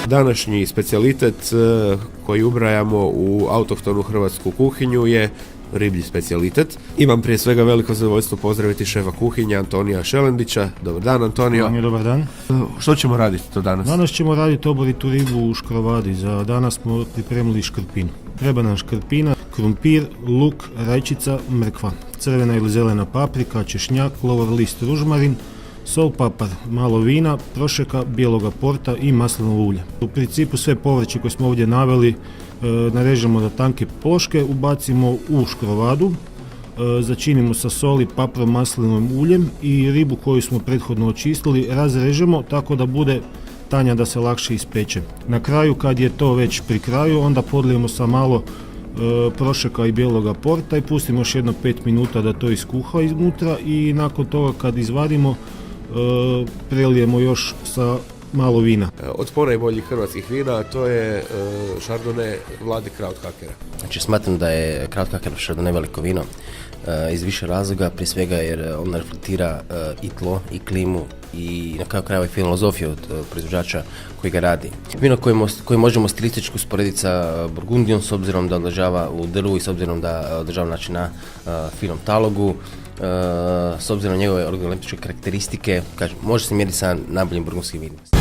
Današnji specijalitet koji ubrajamo u autohtonu hrvatsku kuhinju je riblji specijalitet. Imam prije svega veliko zadovoljstvo pozdraviti šefa kuhinje Antonija Šelendića. Dobar dan, Antonio. Dobar dan. Što ćemo raditi to danas? Danas ćemo raditi oboritu ribu u škrovadi. Za danas smo pripremili škrpinu. Treba nam škrpina, krumpir, luk, rajčica, mrkva, crvena ili zelena paprika, češnjak, lovor list, ružmarin, sol, papar, malo vina, prošeka, bijeloga porta i maslinovo ulje. U principu sve povrće koje smo ovdje naveli narežemo na tanke ploške, ubacimo u škrovadu, začinimo sa soli, paprom, maslinovim uljem i ribu koju smo prethodno očistili razrežemo tako da bude tanja, da se lakše ispeče. Na kraju, kad je to već pri kraju, onda podlijemo sa malo prošeka i bijeloga porta i pustimo još jedno 5 minuta da to iskuha iznutra i nakon toga kad izvadimo prelijemo još sa malo vina. Od ponajboljih hrvatskih vina to je Chardonnay Vlade Krauthakera. Znači smatram da je Krauthaker Chardonnay veliko vino iz više razloga, prije svega jer on reflektira i tlo i klimu i na kraju krajeva i filozofiju od proizvođača koji ga radi. Vino koje možemo stilistički usporediti sa Burgundijom s obzirom da odležava u drvu i s obzirom da odležava znači, na finom talogu, s obzirom na njegove organoleptičke karakteristike, može se mjeriti sa najboljim burgundskim vinima.